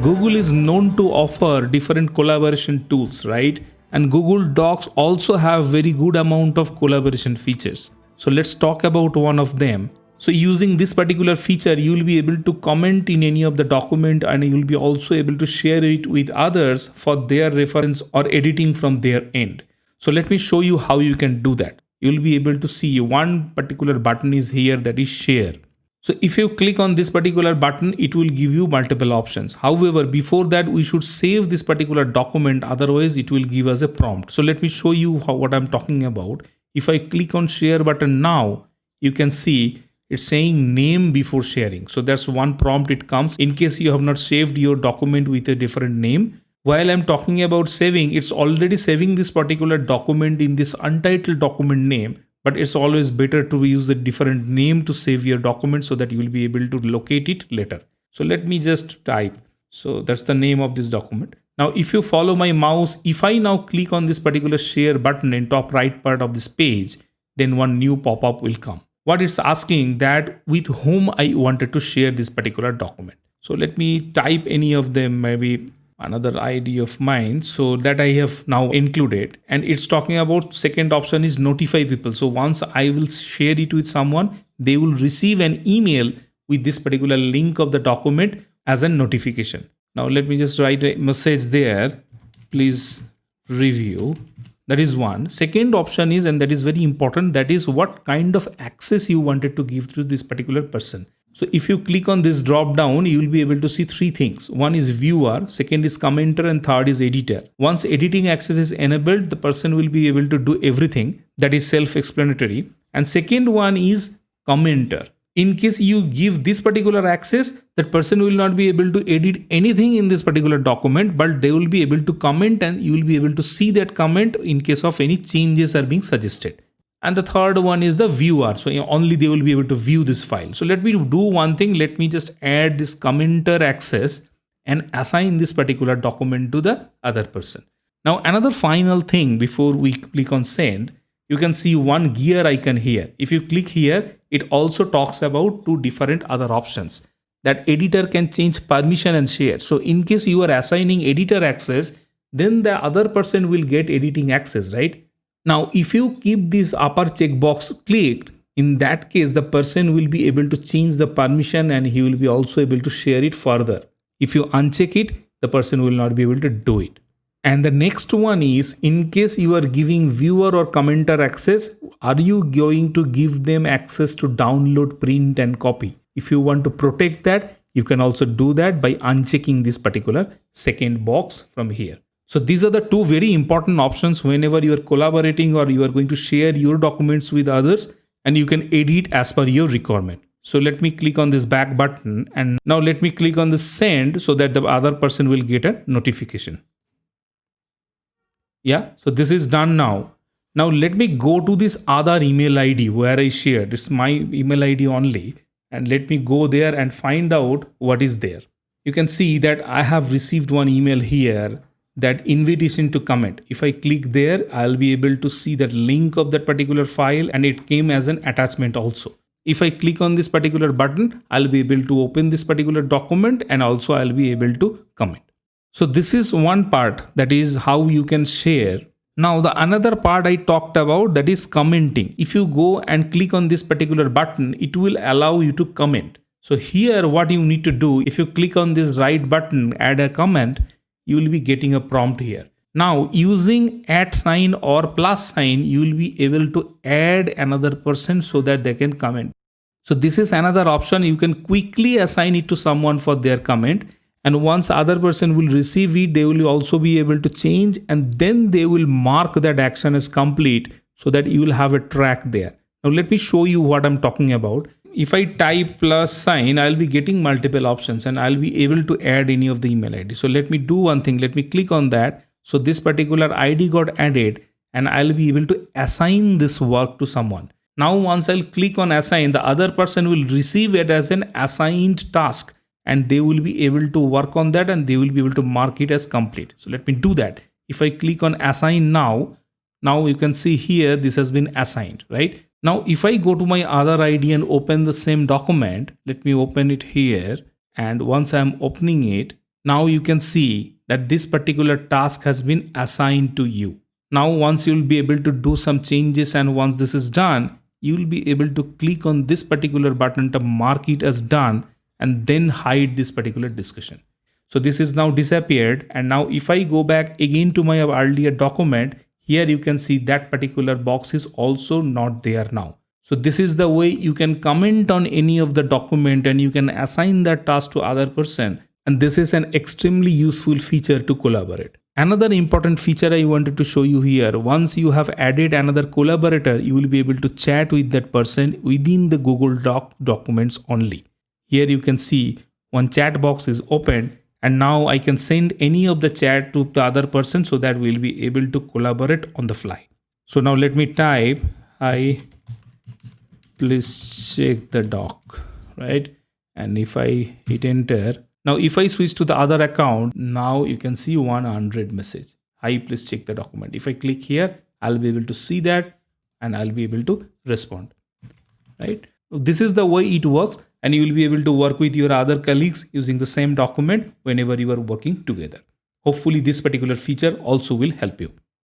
Google is known to offer different collaboration tools, right? And Google Docs also have very good amount of collaboration features. So let's talk about one of them. So using this particular feature, you will be able to comment in any of the document, and you will be also able to share it with others for their reference or editing from their end. So let me show you how you can do that. You will be able to see one particular button is here, that is share. So if you click on this particular button, it will give you multiple options. However, before that, we should save this particular document. Otherwise, it will give us a prompt. So let me show you what I'm talking about. If I click on share button now, you can see it's saying name before sharing. So that's one prompt it comes in case you have not saved your document with a different name. While I'm talking about saving, it's already saving this particular document in this untitled document name. But it's always better to use a different name to save your document so that you will be able to locate it later. So let me just type. So that's the name of this document. Now, if you follow my mouse, if I now click on this particular share button in top right part of this page, then one new pop-up will come. What it's asking that with whom I wanted to share this particular document. So let me type any of them, maybe another ID of mine, so that I have now included, and it's talking about second option is notify people. So once I will share it with someone, they will receive an email with this particular link of the document as a notification. Now let me just write a message there, please review. That is one. Second option is, and that is very important, that is what kind of access you wanted to give to this particular person. So if you click on this drop down, you will be able to see three things. One is viewer, second is commenter, and third is editor. Once editing access is enabled, the person will be able to do everything. That is self-explanatory. And second one is commenter. In case you give this particular access, that person will not be able to edit anything in this particular document, but they will be able to comment, and you will be able to see that comment in case of any changes are being suggested. And the third one is the viewer. So only they will be able to view this file. So let me do one thing. Let me just add this commenter access and assign this particular document to the other person. Now, another final thing before we click on send, you can see one gear icon here. If you click here, it also talks about two different other options. That editor can change permission and share. So in case you are assigning editor access, then the other person will get editing access, right? Now, if you keep this upper checkbox clicked, in that case, the person will be able to change the permission and he will be also able to share it further. If you uncheck it, the person will not be able to do it. And the next one is, in case you are giving viewer or commenter access, are you going to give them access to download, print and copy? If you want to protect that, you can also do that by unchecking this particular second box from here. So these are the two very important options whenever you are collaborating or you are going to share your documents with others, and you can edit as per your requirement. So let me click on this back button, and now let me click on the send so that the other person will get a notification. Yeah, so this is done now. Now let me go to this other email ID where I shared. It's my email ID only. And let me go there and find out what is there. You can see that I have received one email here, that invitation to comment. If I click there, I'll be able to see that link of that particular file, and it came as an attachment also. If I click on this particular button, I'll be able to open this particular document, and also I'll be able to comment. So this is one part, that is how you can share. Now the another part I talked about, that is commenting. If you go and click on this particular button, it will allow you to comment. So here what you need to do, if you click on this right button, add a comment, you will be getting a prompt here. Now using @ sign or plus sign, you will be able to add another person so that they can comment. So this is another option. You can quickly assign it to someone for their comment. And once other person will receive it, they will also be able to change, and then they will mark that action as complete so that you will have a track there. Now let me show you what I'm talking about. If I type plus sign, I'll be getting multiple options and I'll be able to add any of the email ID. So let me do one thing. Let me click on that. So this particular ID got added, and I'll be able to assign this work to someone. Now once I'll click on assign, the other person will receive it as an assigned task, and they will be able to work on that, and they will be able to mark it as complete. So let me do that. If I click on assign now you can see here this has been assigned, right? Now if I go to my other ID and open the same document, let me open it here, and once I'm opening it, Now you can see that this particular task has been assigned to you. Now once you will be able to do some changes, and once this is done, you will be able to click on this particular button to mark it as done and then hide this particular discussion. So this is now disappeared, and now if I go back again to my earlier document, here you can see that particular box is also not there now. So this is the way you can comment on any of the document and you can assign that task to other person, and this is an extremely useful feature to collaborate. Another important feature I wanted to show you here, once you have added another collaborator, you will be able to chat with that person within the Google Doc documents only. Here you can see one chat box is opened, and now I can send any of the chat to the other person so that we'll be able to collaborate on the fly. So now let me type, hi, please check the doc, right? And if I hit enter, now if I switch to the other account, now you can see 100 message. Hi, please check the document. If I click here, I'll be able to see that and I'll be able to respond, right? This is the way it works, and you will be able to work with your other colleagues using the same document whenever you are working together. Hopefully this particular feature also will help you.